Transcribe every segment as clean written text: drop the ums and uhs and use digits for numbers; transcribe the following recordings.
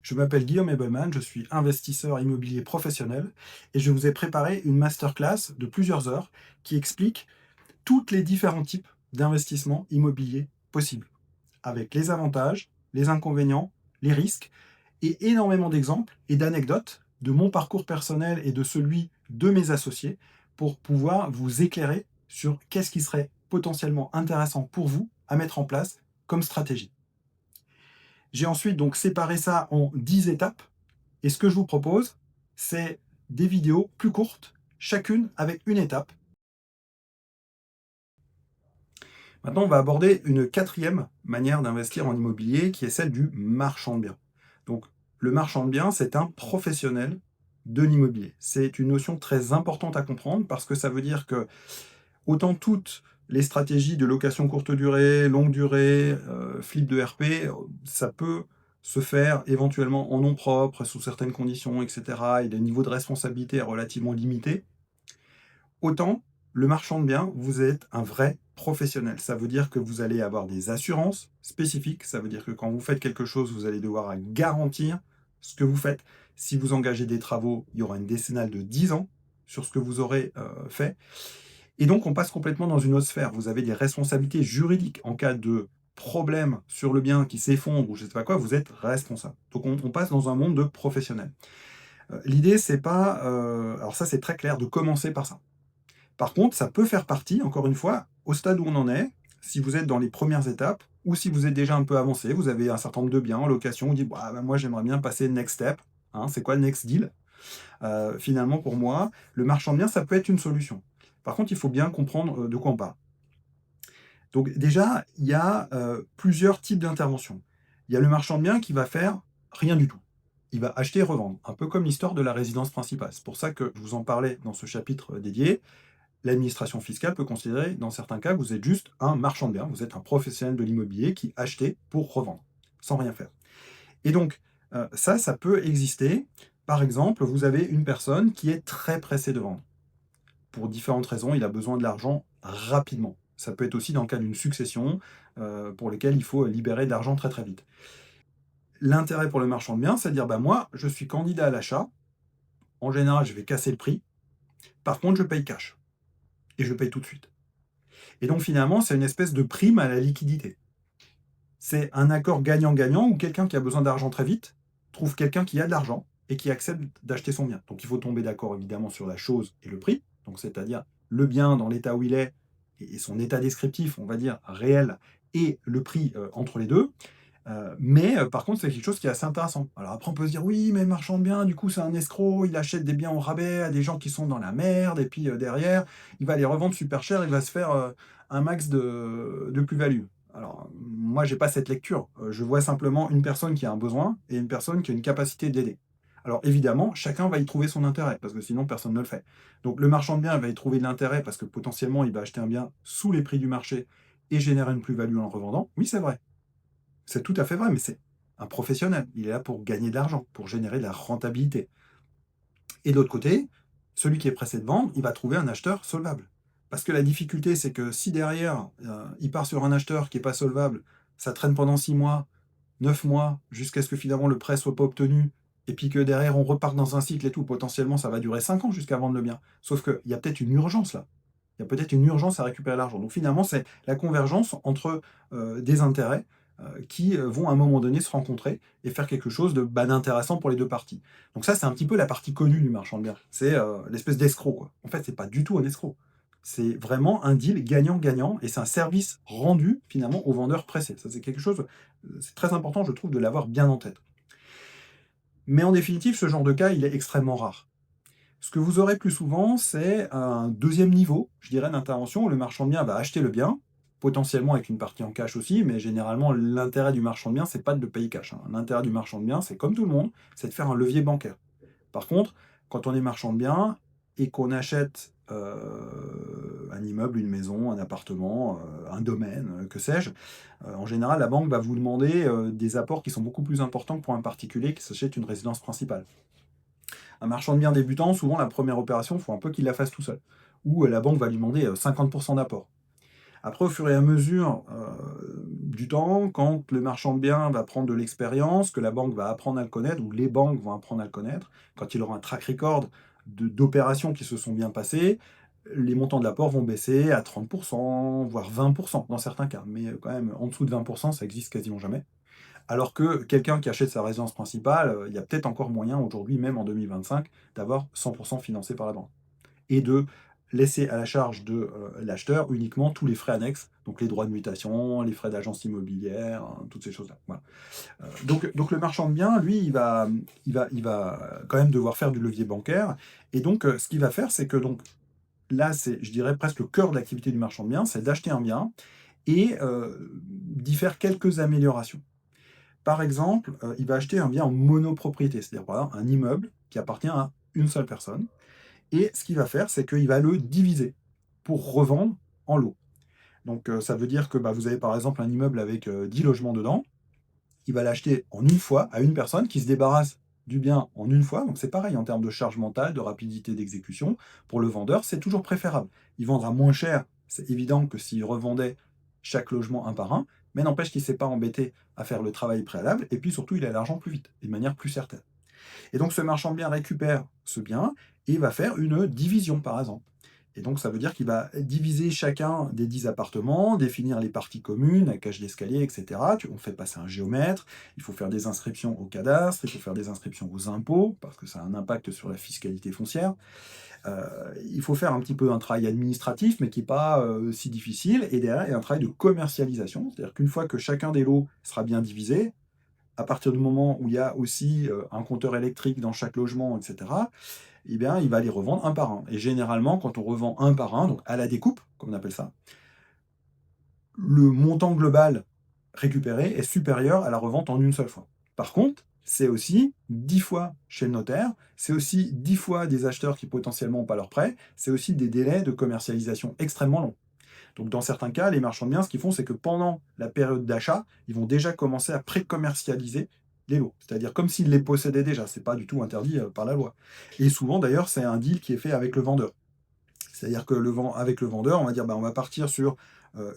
Je m'appelle Guillaume Ebelman, je suis investisseur immobilier professionnel et je vous ai préparé une masterclass de plusieurs heures qui explique toutes les différents types d'investissements immobiliers possibles, avec les avantages, les inconvénients, les risques et énormément d'exemples et d'anecdotes de mon parcours personnel et de celui de mes associés pour pouvoir vous éclairer sur qu'est-ce qui serait potentiellement intéressant pour vous à mettre en place comme stratégie. J'ai ensuite donc séparé ça en 10 étapes et ce que je vous propose, c'est des vidéos plus courtes, chacune avec une étape. Maintenant, on va aborder une quatrième manière d'investir en immobilier qui est celle du marchand de biens. Donc, le marchand de biens, c'est un professionnel de l'immobilier. C'est une notion très importante à comprendre parce que ça veut dire que autant toutes les stratégies de location courte durée, longue durée, flip de RP, ça peut se faire éventuellement en nom propre, sous certaines conditions, et cetera, et des niveaux de responsabilité relativement limités. Autant le marchand de biens, vous êtes un vrai professionnel. Ça veut dire que vous allez avoir des assurances spécifiques. Ça veut dire que quand vous faites quelque chose, vous allez devoir garantir ce que vous faites. Si vous engagez des travaux, il y aura une décennale de 10 ans sur ce que vous aurez fait. Et donc, on passe complètement dans une autre sphère. Vous avez des responsabilités juridiques en cas de problème sur le bien qui s'effondre ou je ne sais pas quoi, vous êtes responsable. Donc, on passe dans un monde de professionnels. L'idée, c'est pas, alors ça, c'est très clair, de commencer par ça. Par contre, ça peut faire partie, encore une fois, au stade où on en est, si vous êtes dans les premières étapes ou si vous êtes déjà un peu avancé, vous avez un certain nombre de biens en location, vous dites bah, moi j'aimerais bien passer next step, hein, c'est quoi le next deal. Finalement, pour moi, le marchand de biens, ça peut être une solution. Par contre, il faut bien comprendre de quoi on parle. Donc déjà, il y a plusieurs types d'interventions. Il y a le marchand de biens qui va faire rien du tout. Il va acheter et revendre, un peu comme l'histoire de la résidence principale. C'est pour ça que je vous en parlais dans ce chapitre dédié. L'administration fiscale peut considérer, dans certains cas, que vous êtes juste un marchand de biens, vous êtes un professionnel de l'immobilier qui achetait pour revendre, sans rien faire. Et donc, ça peut exister. Par exemple, vous avez une personne qui est très pressée de vendre. Pour différentes raisons, il a besoin de l'argent rapidement. Ça peut être aussi dans le cas d'une succession pour lesquelles il faut libérer de l'argent très très vite. L'intérêt pour le marchand de biens, c'est de dire, bah, moi, je suis candidat à l'achat. En général, je vais casser le prix. Par contre, je paye cash. Et je paye tout de suite. Et donc finalement, c'est une espèce de prime à la liquidité. C'est un accord gagnant-gagnant où quelqu'un qui a besoin d'argent très vite trouve quelqu'un qui a de l'argent et qui accepte d'acheter son bien. Donc il faut tomber d'accord évidemment sur la chose et le prix, donc c'est-à-dire le bien dans l'état où il est et son état descriptif, on va dire, réel, et le prix entre les deux. Mais par contre, c'est quelque chose qui est assez intéressant. Alors après, on peut se dire, oui, mais marchand de biens, du coup, c'est un escroc, il achète des biens au rabais à des gens qui sont dans la merde, et puis derrière, il va les revendre super cher, il va se faire un max de plus-value. Alors, moi, j'ai pas cette lecture. Je vois simplement une personne qui a un besoin et une personne qui a une capacité d'aider. Alors évidemment, chacun va y trouver son intérêt, parce que sinon personne ne le fait. Donc le marchand de biens va y trouver de l'intérêt parce que potentiellement il va acheter un bien sous les prix du marché et générer une plus-value en le revendant. Oui, c'est vrai. C'est tout à fait vrai, mais c'est un professionnel. Il est là pour gagner de l'argent, pour générer de la rentabilité. Et de l'autre côté, celui qui est pressé de vendre, il va trouver un acheteur solvable. Parce que la difficulté, c'est que si derrière, il part sur un acheteur qui n'est pas solvable, ça traîne pendant 6 mois, 9 mois, jusqu'à ce que finalement le prêt soit pas obtenu, et puis que derrière on repart dans un cycle et tout, potentiellement ça va durer 5 ans jusqu'à vendre le bien. Sauf qu'il y a peut-être une urgence là. Il y a peut-être une urgence à récupérer l'argent. Donc finalement, c'est la convergence entre des intérêts qui vont à un moment donné se rencontrer et faire quelque chose d'intéressant pour les deux parties. Donc ça, c'est un petit peu la partie connue du marchand de biens. C'est l'espèce d'escroc, quoi. En fait, c'est pas du tout un escroc. C'est vraiment un deal gagnant-gagnant et c'est un service rendu finalement au vendeur pressé. Ça, c'est quelque chose, c'est très important, je trouve, de l'avoir bien en tête. Mais en définitive, ce genre de cas, il est extrêmement rare. Ce que vous aurez plus souvent, c'est un deuxième niveau, je dirais, d'intervention où le marchand de biens va acheter le bien, potentiellement avec une partie en cash aussi, mais généralement, l'intérêt du marchand de biens, c'est pas de le payer cash, hein. L'intérêt du marchand de biens, c'est comme tout le monde, c'est de faire un levier bancaire. Par contre, quand on est marchand de biens et qu'on achète un immeuble, une maison, un appartement, un domaine, que sais-je, en général, la banque va vous demander des apports qui sont beaucoup plus importants que pour un particulier qui s'achète une résidence principale. Un marchand de biens débutant, souvent la première opération, il faut un peu qu'il la fasse tout seul. Ou la banque va lui demander 50% d'apport. Après, au fur et à mesure du temps, quand le marchand de biens va prendre de l'expérience, que la banque va apprendre à le connaître, ou les banques vont apprendre à le connaître, quand il aura un track record d'opérations qui se sont bien passées, les montants de l'apport vont baisser à 30%, voire 20% dans certains cas. Mais quand même, en dessous de 20%, ça existe quasiment jamais. Alors que quelqu'un qui achète sa résidence principale, il y a peut-être encore moyen aujourd'hui, même en 2025, d'avoir 100% financé par la banque. Et de laisser à la charge de l'acheteur uniquement tous les frais annexes, donc les droits de mutation, les frais d'agence immobilière, hein, toutes ces choses-là. Voilà. Donc le marchand de biens, lui, il va quand même devoir faire du levier bancaire. Et donc, ce qu'il va faire, c'est que donc, là, c'est, je dirais, presque le cœur de l'activité du marchand de biens, c'est d'acheter un bien et d'y faire quelques améliorations. Par exemple, il va acheter un bien en monopropriété, c'est-à-dire par exemple un immeuble qui appartient à une seule personne. Et ce qu'il va faire, c'est qu'il va le diviser pour revendre en lot. Donc ça veut dire que bah, vous avez par exemple un immeuble avec 10 logements dedans, il va l'acheter en une fois à une personne qui se débarrasse du bien en une fois. Donc c'est pareil en termes de charge mentale, de rapidité d'exécution. Pour le vendeur, c'est toujours préférable. Il vendra moins cher, c'est évident que s'il revendait chaque logement un par un, mais n'empêche qu'il ne s'est pas embêté à faire le travail préalable, et puis surtout il a l'argent plus vite, et de manière plus certaine. Et donc ce marchand de biens récupère ce bien et va faire une division, par exemple. Et donc ça veut dire qu'il va diviser chacun des 10 appartements, définir les parties communes, la cage d'escalier, etc. On fait passer un géomètre, il faut faire des inscriptions au cadastre, il faut faire des inscriptions aux impôts, parce que ça a un impact sur la fiscalité foncière. Il faut faire un petit peu un travail administratif, mais qui n'est pas si difficile. Et derrière, il y a un travail de commercialisation, c'est-à-dire qu'une fois que chacun des lots sera bien divisé, à partir du moment où il y a aussi un compteur électrique dans chaque logement, etc., eh bien, il va les revendre un par un. Et généralement, quand on revend un par un, donc à la découpe, comme on appelle ça, le montant global récupéré est supérieur à la revente en une seule fois. Par contre, c'est aussi 10 fois chez le notaire, c'est aussi 10 fois des acheteurs qui potentiellement n'ont pas leur prêt, c'est aussi des délais de commercialisation extrêmement longs. Donc dans certains cas, les marchands de biens, ce qu'ils font, c'est que pendant la période d'achat, ils vont déjà commencer à pré-commercialiser les lots. C'est-à-dire comme s'ils les possédaient déjà. C'est pas du tout interdit par la loi. Et souvent, d'ailleurs, c'est un deal qui est fait avec le vendeur. C'est-à-dire que avec le vendeur, on va dire, bah, on va partir sur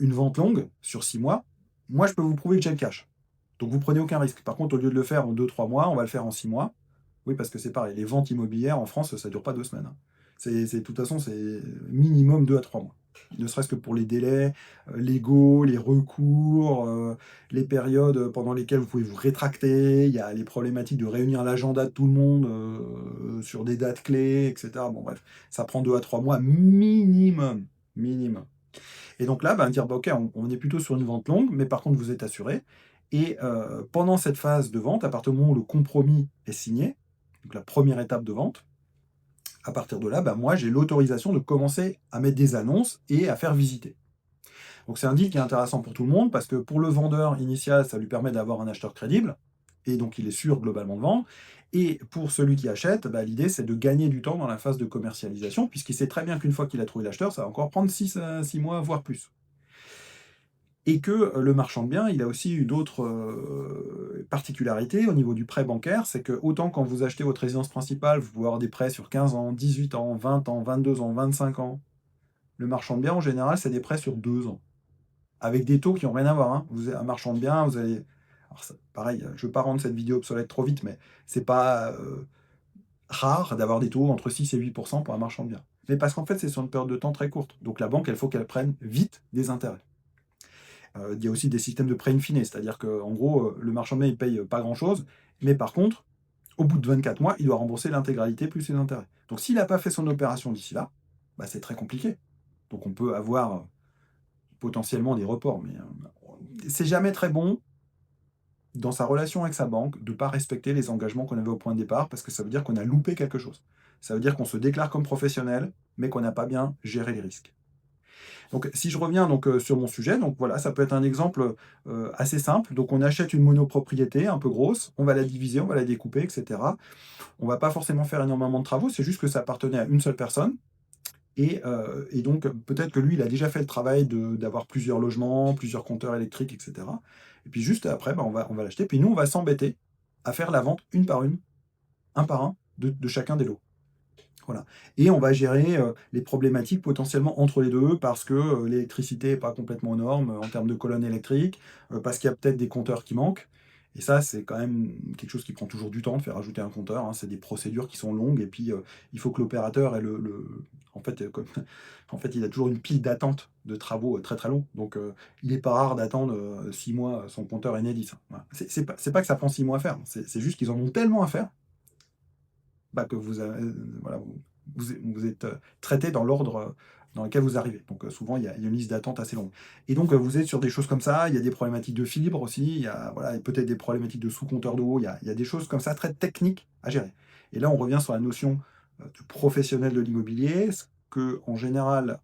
une vente longue, sur 6 mois. Moi, je peux vous prouver que j'ai le cash. Donc vous prenez aucun risque. Par contre, au lieu de le faire en 2-3 mois, on va le faire en 6 mois. Oui, parce que c'est pareil. Les ventes immobilières en France, ça ne dure pas 2 semaines, hein. De toute façon, c'est minimum 2 à 3 mois. Ne serait-ce que pour les délais légaux, les recours, les périodes pendant lesquelles vous pouvez vous rétracter. Il y a les problématiques de réunir l'agenda de tout le monde sur des dates clés, etc. Bon, bref, ça prend 2 à 3 mois minimum. Minimum. Et donc là, dire, bah, ok, on est plutôt sur une vente longue, mais par contre, vous êtes assuré. Et pendant cette phase de vente, à partir du moment où le compromis est signé, donc la première étape de vente, à partir de là, moi, j'ai l'autorisation de commencer à mettre des annonces et à faire visiter. Donc c'est un deal qui est intéressant pour tout le monde, parce que pour le vendeur initial, ça lui permet d'avoir un acheteur crédible, et donc il est sûr globalement de vendre. Et pour celui qui achète, l'idée c'est de gagner du temps dans la phase de commercialisation, puisqu'il sait très bien qu'une fois qu'il a trouvé l'acheteur, ça va encore prendre 6 mois, voire plus. Et que le marchand de biens, il a aussi une autre particularité au niveau du prêt bancaire, c'est que autant quand vous achetez votre résidence principale, vous pouvez avoir des prêts sur 15 ans, 18 ans, 20 ans, 22 ans, 25 ans. Le marchand de biens, en général, c'est des prêts sur 2 ans, avec des taux qui n'ont rien à voir, hein. Vous êtes un marchand de biens, vous allez... Alors pareil, je ne veux pas rendre cette vidéo obsolète trop vite, mais c'est pas rare d'avoir des taux entre 6 et 8% pour un marchand de biens. Mais parce qu'en fait, c'est sur une période de temps très courte. Donc la banque, il faut qu'elle prenne vite des intérêts. Il y a aussi des systèmes de prêt in fine, c'est-à-dire qu'en gros, le marchand de biens, il paye pas grand-chose, mais par contre, au bout de 24 mois, il doit rembourser l'intégralité plus les intérêts. Donc s'il n'a pas fait son opération d'ici là, c'est très compliqué. Donc on peut avoir potentiellement des reports, mais c'est jamais très bon dans sa relation avec sa banque de ne pas respecter les engagements qu'on avait au point de départ, parce que ça veut dire qu'on a loupé quelque chose. Ça veut dire qu'on se déclare comme professionnel, mais qu'on n'a pas bien géré les risques. Donc, si je reviens sur mon sujet, donc voilà, ça peut être un exemple assez simple. Donc, on achète une monopropriété un peu grosse, on va la diviser, on va la découper, etc. On va pas forcément faire énormément de travaux, c'est juste que ça appartenait à une seule personne. Et donc, peut-être que lui, il a déjà fait le travail d'avoir plusieurs logements, plusieurs compteurs électriques, etc. Et puis juste après, on va l'acheter. Puis nous, on va s'embêter à faire la vente une par une, un par un, de chacun des lots. Voilà, et on va gérer, les problématiques potentiellement entre les 2 parce que, l'électricité est pas complètement aux normes, en termes de colonnes électriques, parce qu'il y a peut-être des compteurs qui manquent et ça, c'est quand même quelque chose qui prend toujours du temps de faire ajouter un compteur, hein. C'est des procédures qui sont longues et puis, il faut que l'opérateur ait en fait, comme en fait, il a toujours une pile d'attente de travaux, très, très longs donc, il est pas rare d'attendre, 6 mois, son compteur Enedis, hein. Voilà. C'est pas que ça prend 6 mois à faire, c'est juste qu'ils en ont tellement à faire bah, que vous avez, voilà, vous êtes, traité dans l'ordre, dans lequel vous arrivez. Donc, souvent, il y a une liste d'attente assez longue. Et donc, vous êtes sur des choses comme ça. Il y a des problématiques de fibres aussi. Il y a, voilà, et peut-être des problématiques de sous-compteurs d'eau. Il y a des choses comme ça très techniques à gérer. Et là, on revient sur la notion, de professionnel de l'immobilier. Ce que, en général,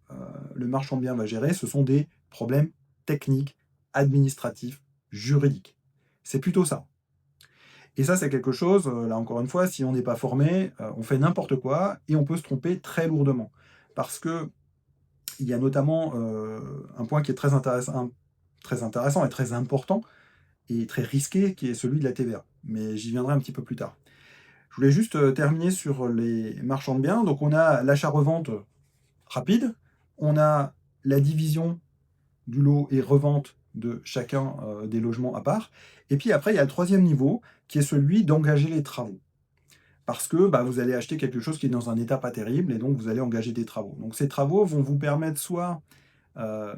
le marchand de biens va gérer, ce sont des problèmes techniques, administratifs, juridiques. C'est plutôt ça. Et ça, c'est quelque chose, là encore une fois, si on n'est pas formé, on fait n'importe quoi et on peut se tromper très lourdement. Parce qu'il y a notamment, un point qui est très intéressant et très important et très risqué, qui est celui de la TVA. Mais j'y viendrai un petit peu plus tard. Je voulais juste, terminer sur les marchands de biens. Donc on a l'achat-revente rapide, on a la division du lot et revente de chacun, des logements à part et puis après il y a le troisième niveau qui est celui d'engager les travaux. Parce que, bah, vous allez acheter quelque chose qui est dans un état pas terrible et donc vous allez engager des travaux. Donc ces travaux vont vous permettre soit,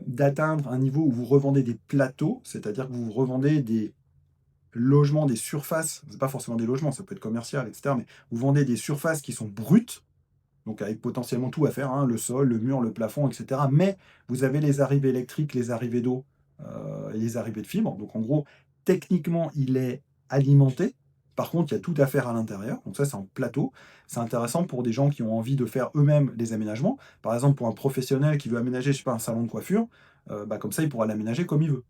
d'atteindre un niveau où vous revendez des plateaux, c'est-à-dire que vous revendez des logements, des surfaces, c'est pas forcément des logements, ça peut être commercial et cetera, mais vous vendez des surfaces qui sont brutes, donc avec potentiellement tout à faire, hein, le sol, le mur, le plafond et cetera, mais vous avez les arrivées électriques, les arrivées d'eau, et les arrivées de fibres. Donc en gros, techniquement, il est alimenté. Par contre, il y a tout à faire à l'intérieur. Donc ça, c'est en plateau. C'est intéressant pour des gens qui ont envie de faire eux-mêmes des aménagements. Par exemple, pour un professionnel qui veut aménager, je sais pas, un salon de coiffure, bah, comme ça, il pourra l'aménager comme il veut.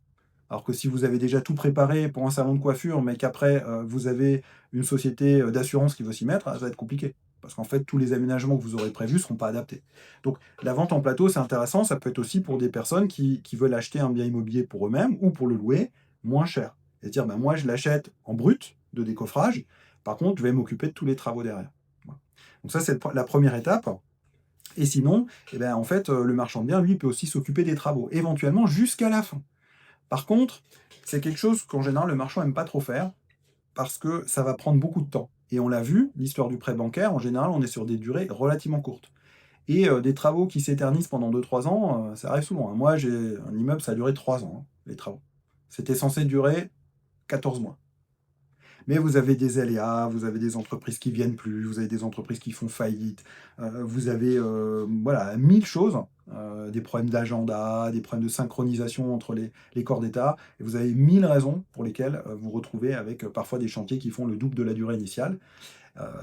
Alors que si vous avez déjà tout préparé pour un salon de coiffure, mais qu'après, vous avez une société, d'assurance qui veut s'y mettre, ça va être compliqué. Parce qu'en fait, tous les aménagements que vous aurez prévus ne seront pas adaptés. Donc la vente en plateau, c'est intéressant, ça peut être aussi pour des personnes qui veulent acheter un bien immobilier pour eux-mêmes ou pour le louer moins cher. Et dire: «Bah, moi, je l'achète en brut, de décoffrage, par contre, je vais m'occuper de tous les travaux derrière». Voilà. Donc ça, c'est la première étape et sinon, et ben, en fait, le marchand de biens, lui, peut aussi s'occuper des travaux, éventuellement jusqu'à la fin. Par contre, c'est quelque chose qu'en général le marchand aime pas trop faire, parce que ça va prendre beaucoup de temps. Et on l'a vu, l'histoire du prêt bancaire, en général, on est sur des durées relativement courtes. Et des travaux qui s'éternisent pendant 2, 3 ans, ça arrive souvent, hein. Moi, j'ai un immeuble, ça a duré 3 ans, hein, les travaux. C'était censé durer 14 mois. Mais vous avez des aléas, vous avez des entreprises qui viennent plus, vous avez des entreprises qui font faillite, vous avez, voilà, 1000 choses, des problèmes d'agenda, des problèmes de synchronisation entre les corps d'État et vous avez 1000 raisons pour lesquelles, vous retrouvez avec, parfois des chantiers qui font le double de la durée initiale.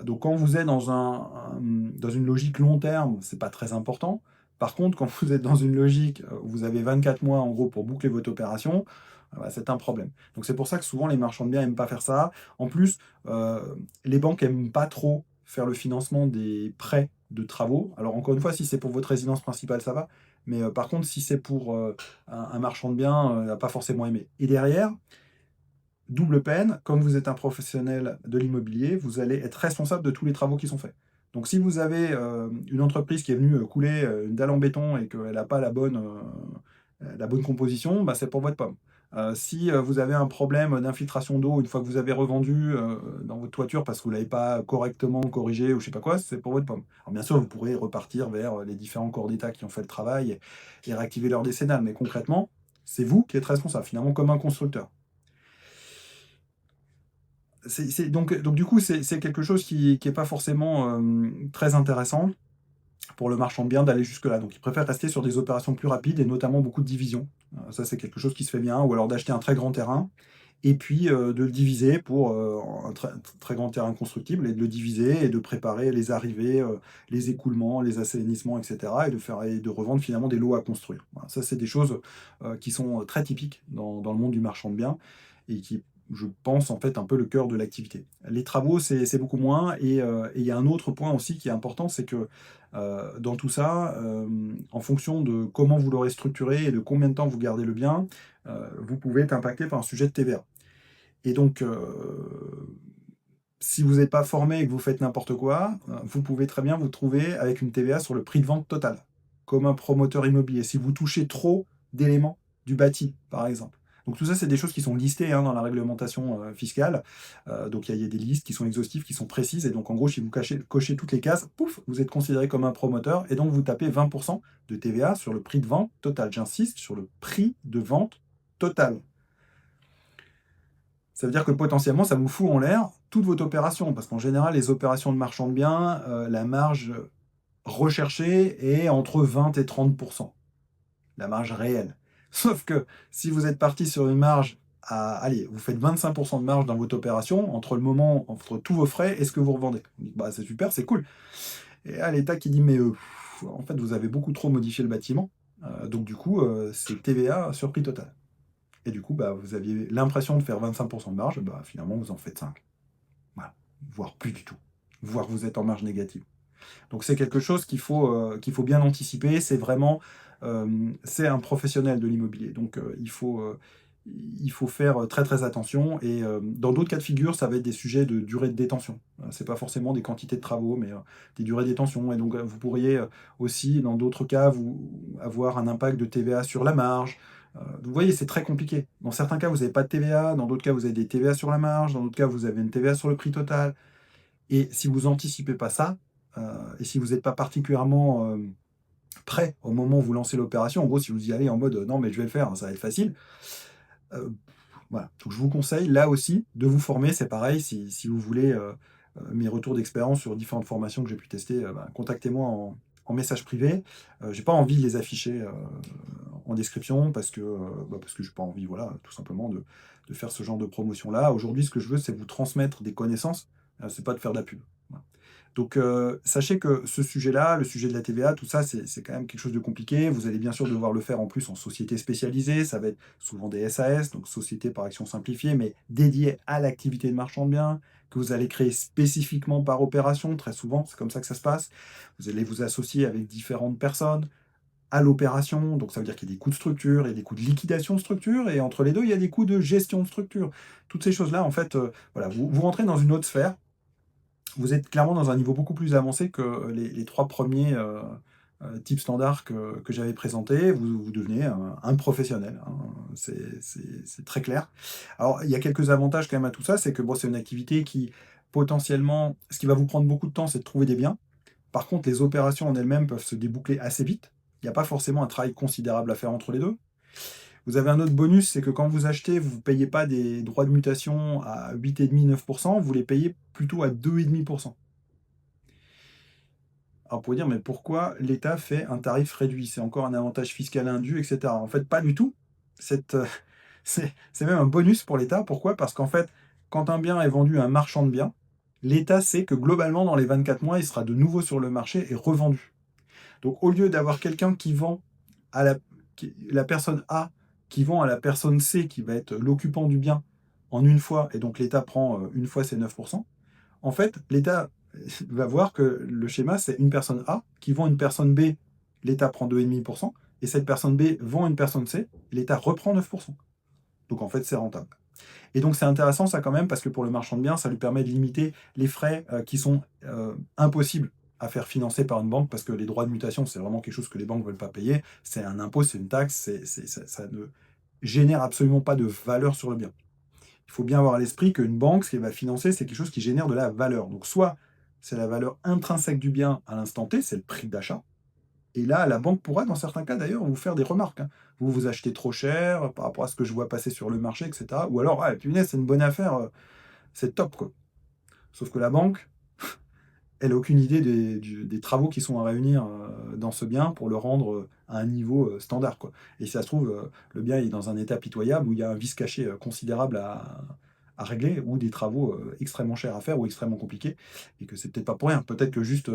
Donc quand vous êtes dans une logique long terme, c'est pas très important. Par contre, quand vous êtes dans une logique, où vous avez 24 mois en gros pour boucler votre opération, bah, c'est un problème. Donc c'est pour ça que souvent les marchands de biens aiment pas faire ça. En plus, les banques aiment pas trop faire le financement des prêts de travaux. Alors encore une fois, si c'est pour votre résidence principale, ça va. Mais, par contre, si c'est pour, un marchand de biens, il va pas forcément aimer. Et derrière, double peine, comme vous êtes un professionnel de l'immobilier, vous allez être responsable de tous les travaux qui sont faits. Donc si vous avez, une entreprise qui est venue, couler, une dalle en béton et qu'elle n'a pas la bonne composition, bah, c'est pour votre pomme. Si, vous avez un problème d'infiltration d'eau une fois que vous avez revendu, dans votre toiture parce que vous ne l'avez pas correctement corrigé ou je sais pas quoi, c'est pour votre pomme. Alors bien sûr, vous pourrez repartir vers, les différents corps d'État qui ont fait le travail et réactiver leur décennale, mais concrètement, c'est vous qui êtes responsable, finalement comme un constructeur. Donc du coup, c'est quelque chose qui est pas forcément, très intéressant pour le marchand de biens d'aller jusque-là. Donc il préfère rester sur des opérations plus rapides et notamment beaucoup de divisions. Ça, c'est quelque chose qui se fait bien ou alors d'acheter un très grand terrain et puis, de le diviser pour, un très grand terrain constructible et de le diviser et de préparer les arrivées, les écoulements, les assainissements et cetera et de revendre finalement des lots à construire. Voilà, ça, c'est des choses, qui sont, très typiques dans le monde du marchand de biens et qui, je pense, en fait, un peu le cœur de l'activité. Les travaux, c'est beaucoup moins et il y a un autre point aussi qui est important, c'est que, dans tout ça, en fonction de comment vous l'aurez structuré et de combien de temps vous gardez le bien, vous pouvez être impacté par un sujet de TVA. Et donc, si vous n'êtes pas formé et que vous faites n'importe quoi, vous pouvez très bien vous trouver avec une TVA sur le prix de vente total, comme un promoteur immobilier. Si vous touchez trop d'éléments du bâti, par exemple. Donc tout ça, c'est des choses qui sont listées dans la réglementation fiscale. Donc il y a des listes qui sont exhaustives, qui sont précises. Et donc en gros, si vous cochez toutes les cases, pouf, vous êtes considéré comme un promoteur. Et donc vous tapez 20% de TVA sur le prix de vente total. J'insiste sur le prix de vente total. Ça veut dire que potentiellement, ça vous fout en l'air toute votre opération. Parce qu'en général, les opérations de marchand de biens, la marge recherchée est entre 20 et 30%. La marge réelle. Sauf que si vous êtes parti sur une marge allez, vous faites 25% de marge dans votre opération, entre le moment, entre tous vos frais et ce que vous revendez. Bah, c'est super, c'est cool. Et à l'État qui dit, mais en fait, vous avez beaucoup trop modifié le bâtiment. Donc du coup, c'est TVA sur prix total. Et du coup, bah, vous aviez l'impression de faire 25% de marge, bah, finalement, vous en faites 5. Voilà. Voire plus du tout. Voire vous êtes en marge négative. Donc c'est quelque chose qu'il faut bien anticiper. C'est vraiment, c'est un professionnel de l'immobilier. Donc il faut faire très très attention. Et dans d'autres cas de figure, ça va être des sujets de durée de détention. C'est pas forcément des quantités de travaux, mais des durées de détention. Et donc vous pourriez aussi, dans d'autres cas, vous avoir un impact de TVA sur la marge. Vous voyez, c'est très compliqué. Dans certains cas, vous n'avez pas de TVA. Dans d'autres cas, vous avez des TVA sur la marge. Dans d'autres cas, vous avez une TVA sur le prix total. Et si vous anticipez pas ça, et si vous n'êtes pas particulièrement prêt au moment où vous lancez l'opération, en gros, si vous y allez en mode non, mais je vais le faire, ça va être facile. Voilà. Donc, je vous conseille là aussi de vous former. C'est pareil, si vous voulez mes retours d'expérience sur différentes formations que j'ai pu tester, contactez-moi en message privé. J'ai pas envie de les afficher en description parce que j'ai pas envie, voilà, tout simplement de faire ce genre de promotion là. Aujourd'hui, ce que je veux, c'est vous transmettre des connaissances. C'est pas de faire de la pub. Voilà. Donc, sachez que ce sujet-là, le sujet de la TVA, tout ça, c'est quand même quelque chose de compliqué. Vous allez bien sûr devoir le faire en plus en société spécialisée. Ça va être souvent des SAS, donc société par action simplifiée, mais dédiée à l'activité de marchand de biens, que vous allez créer spécifiquement par opération. Très souvent, c'est comme ça que ça se passe. Vous allez vous associer avec différentes personnes à l'opération. Donc, ça veut dire qu'il y a des coûts de structure, il y a des coûts de liquidation de structure, et entre les deux, il y a des coûts de gestion de structure. Toutes ces choses-là, en fait, voilà, vous rentrez dans une autre sphère. Vous êtes clairement dans un niveau beaucoup plus avancé que les 3 premiers types standards que j'avais présentés. Vous devenez un professionnel, hein. C'est très clair. Alors, il y a quelques avantages quand même à tout ça, c'est que bon, c'est une activité qui, potentiellement, ce qui va vous prendre beaucoup de temps, c'est de trouver des biens. Par contre, les opérations en elles-mêmes peuvent se déboucler assez vite. Il n'y a pas forcément un travail considérable à faire entre les deux. Vous avez un autre bonus, c'est que quand vous achetez, vous ne payez pas des droits de mutation à 8,5-9%, vous les payez plutôt à 2,5%. Alors, vous pouvez dire, mais pourquoi l'État fait un tarif réduit? C'est encore un avantage fiscal indu, etc. En fait, pas du tout. Cette, c'est même un bonus pour l'État. Pourquoi? Parce qu'en fait, quand un bien est vendu à un marchand de biens, l'État sait que globalement, dans les 24 mois, il sera de nouveau sur le marché et revendu. Donc, au lieu d'avoir quelqu'un qui vend à la personne A, qui vend à la personne C, qui va être l'occupant du bien, en une fois, et donc l'État prend une fois ses 9%, en fait, l'État va voir que le schéma, c'est une personne A qui vend une personne B, l'État prend 2,5%, et cette personne B vend une personne C, l'État reprend 9%. Donc en fait, c'est rentable. Et donc c'est intéressant ça quand même, parce que pour le marchand de biens, ça lui permet de limiter les frais qui sont impossibles à faire financer par une banque, parce que les droits de mutation, c'est vraiment quelque chose que les banques ne veulent pas payer. C'est un impôt, c'est une taxe, ça ne génère absolument pas de valeur sur le bien. Il faut bien avoir à l'esprit qu'une banque, ce qu'elle va financer, c'est quelque chose qui génère de la valeur. Donc soit c'est la valeur intrinsèque du bien à l'instant T, c'est le prix d'achat. Et là, la banque pourra, dans certains cas d'ailleurs, vous faire des remarques, hein. Vous achetez trop cher par rapport à ce que je vois passer sur le marché, etc. Ou alors, ah, punaise, c'est une bonne affaire, c'est top, quoi. Sauf que la banque, elle n'a aucune idée des travaux qui sont à réunir dans ce bien pour le rendre à un niveau standard, quoi. Et si ça se trouve, le bien est dans un état pitoyable où il y a un vice caché considérable à régler, ou des travaux extrêmement chers à faire ou extrêmement compliqués, et que c'est peut-être pas pour rien. Peut-être que juste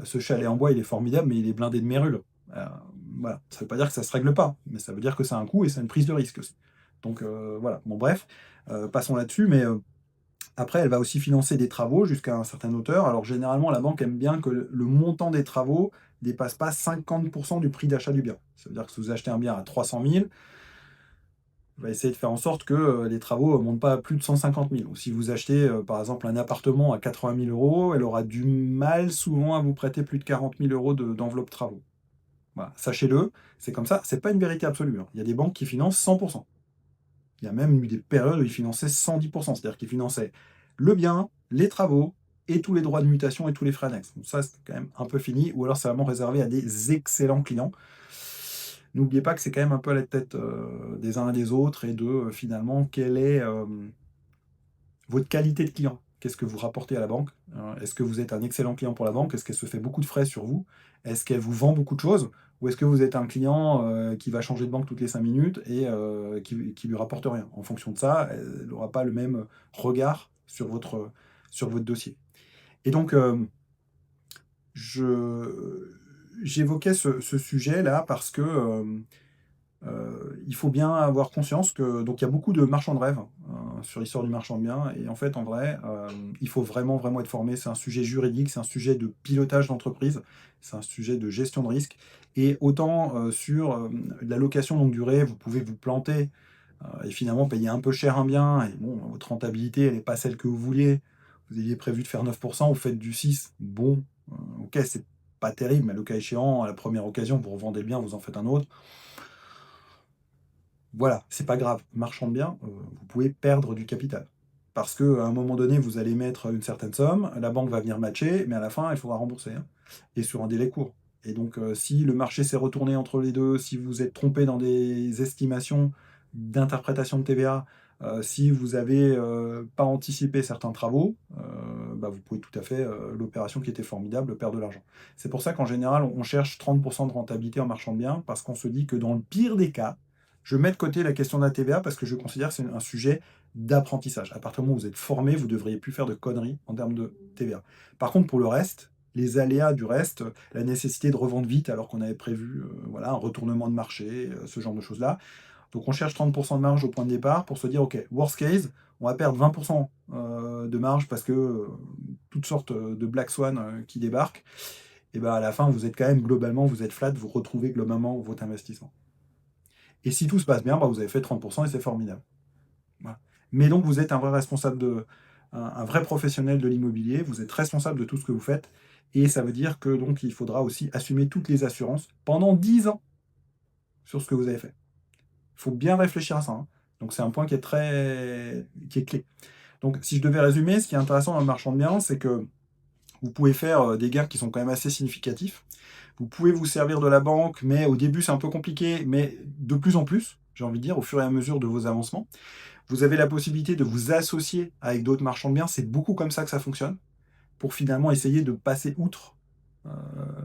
ce chalet en bois, il est formidable, mais il est blindé de mérules. Euh, voilà. Ça ne veut pas dire que ça se règle pas, mais ça veut dire que c'est un coût et c'est une prise de risque aussi. Donc voilà. Bon, bref, passons là-dessus, mais après, elle va aussi financer des travaux jusqu'à un certain hauteur. Alors généralement, la banque aime bien que le montant des travaux ne dépasse pas 50% du prix d'achat du bien. Ça veut dire que si vous achetez un bien à 300 000, va essayer de faire en sorte que les travaux ne montent pas à plus de 150 000. Ou si vous achetez, par exemple, un appartement à 80 000 euros, elle aura du mal souvent à vous prêter plus de 40 000 euros d'enveloppe travaux. Voilà, sachez-le, c'est comme ça, c'est pas une vérité absolue, hein. Il y a des banques qui financent 100%. Il y a même eu des périodes où ils finançaient 110%, c'est-à-dire qu'ils finançaient le bien, les travaux et tous les droits de mutation et tous les frais annexes. Donc ça, c'est quand même un peu fini, ou alors c'est vraiment réservé à des excellents clients. N'oubliez pas que c'est quand même un peu à la tête des uns et des autres et de finalement quelle est votre qualité de client. Qu'est-ce que vous rapportez à la banque? Est-ce que vous êtes un excellent client pour la banque? Est-ce qu'elle se fait beaucoup de frais sur vous? Est-ce qu'elle vous vend beaucoup de choses? Ou est-ce que vous êtes un client qui va changer de banque toutes les 5 minutes et qui lui rapporte rien? En fonction de ça, elle n'aura pas le même regard sur votre dossier. Et donc, j'évoquais ce sujet-là parce que il faut bien avoir conscience que donc il y a beaucoup de marchands de rêve sur l'histoire du marchand de biens et en fait en vrai il faut vraiment vraiment être formé. C'est un sujet juridique, c'est un sujet de pilotage d'entreprise, c'est un sujet de gestion de risque et autant sur la location longue durée vous pouvez vous planter et finalement payer un peu cher un bien et bon votre rentabilité elle n'est pas celle que vous vouliez. Vous aviez prévu de faire 9%, vous faites du 6, bon ok c'est pas terrible mais le cas échéant à la première occasion vous revendez le bien, vous en faites un autre. Voilà, c'est pas grave. Marchand de biens, vous pouvez perdre du capital. Parce qu'à un moment donné, vous allez mettre une certaine somme, la banque va venir matcher, mais à la fin, il faudra rembourser, hein, et sur un délai court. Et donc, si le marché s'est retourné entre les deux, si vous êtes trompé dans des estimations d'interprétation de TVA, si vous avez pas anticipé certains travaux, bah, vous pouvez tout à fait, l'opération qui était formidable, perdre de l'argent. C'est pour ça qu'en général, on cherche 30% de rentabilité en marchand de biens, parce qu'on se dit que dans le pire des cas, je mets de côté la question de la TVA parce que je considère que c'est un sujet d'apprentissage. À partir du moment où vous êtes formé, vous ne devriez plus faire de conneries en termes de TVA. Par contre, pour le reste, les aléas du reste, la nécessité de revendre vite alors qu'on avait prévu voilà, un retournement de marché, ce genre de choses-là. Donc on cherche 30% de marge au point de départ pour se dire, OK, worst case, on va perdre 20% de marge parce que toutes sortes de black swan qui débarquent. Et bien à la fin, vous êtes quand même globalement, vous êtes flat, vous retrouvez globalement votre investissement. Et si tout se passe bien, bah, vous avez fait 30% et c'est formidable. Voilà. Mais donc, vous êtes un vrai responsable un vrai professionnel de l'immobilier, vous êtes responsable de tout ce que vous faites, et ça veut dire que donc il faudra aussi assumer toutes les assurances pendant 10 ans sur ce que vous avez fait. Il faut bien réfléchir à ça, hein. Donc c'est un point qui est clé. Donc si je devais résumer, ce qui est intéressant dans le marchand de biens, c'est que vous pouvez faire des gains qui sont quand même assez significatifs. Vous pouvez vous servir de la banque, mais au début c'est un peu compliqué, mais de plus en plus, j'ai envie de dire, au fur et à mesure de vos avancements. Vous avez la possibilité de vous associer avec d'autres marchands de biens, c'est beaucoup comme ça que ça fonctionne, pour finalement essayer de passer outre euh,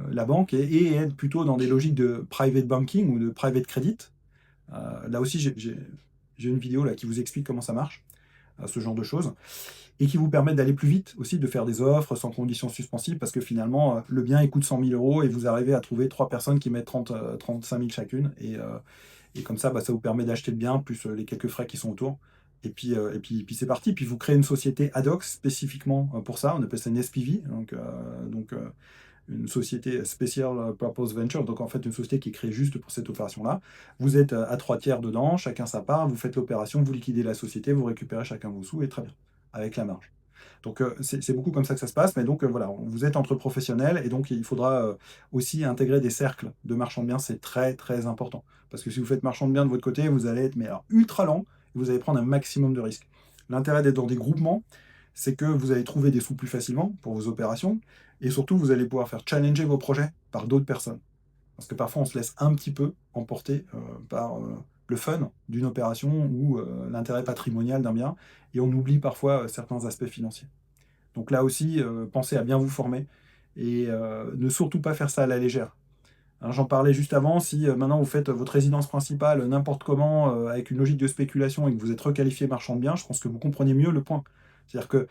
la banque et être plutôt dans des logiques de private banking ou de private credit. Là aussi, j'ai une vidéo là, qui vous explique comment ça marche, ce genre de choses, et qui vous permet d'aller plus vite aussi, de faire des offres sans conditions suspensives, parce que finalement, le bien il coûte 100 000 euros et vous arrivez à trouver 3 personnes qui mettent 35 000 chacune, et comme ça, bah, ça vous permet d'acheter le bien, plus les quelques frais qui sont autour. Et puis c'est parti. Puis vous créez une société ad hoc spécifiquement pour ça. On appelle ça une SPV, donc une société Special Purpose Venture. Donc en fait, une société qui est créée juste pour cette opération-là. Vous êtes à 3 tiers dedans, chacun sa part. Vous faites l'opération, vous liquidez la société, vous récupérez chacun vos sous et très bien, avec la marge. Donc c'est beaucoup comme ça que ça se passe, mais donc voilà, vous êtes entre professionnels et donc il faudra aussi intégrer des cercles de marchands de biens, c'est très très important. Parce que si vous faites marchand de biens de votre côté, vous allez être mais alors, ultra lent et vous allez prendre un maximum de risques. L'intérêt d'être dans des groupements, c'est que vous allez trouver des sous plus facilement pour vos opérations et surtout vous allez pouvoir faire challenger vos projets par d'autres personnes. Parce que parfois on se laisse un petit peu emporter par le fun d'une opération ou l'intérêt patrimonial d'un bien et on oublie parfois certains aspects financiers. Donc là aussi, pensez à bien vous former et ne surtout pas faire ça à la légère. Hein, j'en parlais juste avant, si maintenant vous faites votre résidence principale n'importe comment, avec une logique de spéculation et que vous êtes requalifié marchand de biens, je pense que vous comprenez mieux le point. C'est-à-dire que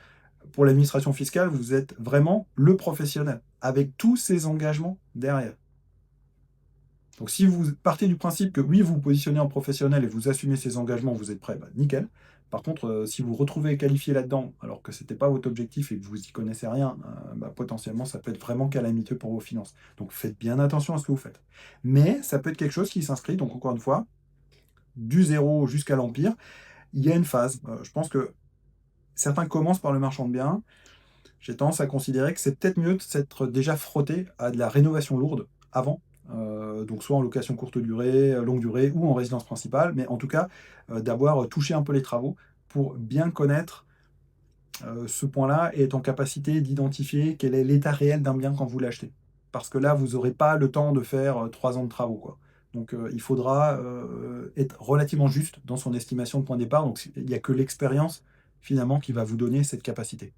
pour l'administration fiscale, vous êtes vraiment le professionnel, avec tous ces engagements derrière. Donc si vous partez du principe que oui, vous vous positionnez en professionnel et vous assumez ces engagements, vous êtes prêt, bah, nickel. Par contre, si vous vous retrouvez qualifié là-dedans, alors que ce n'était pas votre objectif et que vous n'y connaissez rien, bah, potentiellement, ça peut être vraiment calamiteux pour vos finances. Donc faites bien attention à ce que vous faites. Mais ça peut être quelque chose qui s'inscrit, donc encore une fois, du zéro jusqu'à l'empire, il y a une phase. Je pense que certains commencent par le marchand de biens. J'ai tendance à considérer que c'est peut-être mieux de s'être déjà frotté à de la rénovation lourde avant, donc soit en location courte durée, longue durée ou en résidence principale, mais en tout cas, d'avoir touché un peu les travaux pour bien connaître ce point-là et être en capacité d'identifier quel est l'état réel d'un bien quand vous l'achetez. Parce que là, vous n'aurez pas le temps de faire 3 ans de travaux, quoi. Donc il faudra être relativement juste dans son estimation de point de départ. Donc il n'y a que l'expérience finalement qui va vous donner cette capacité.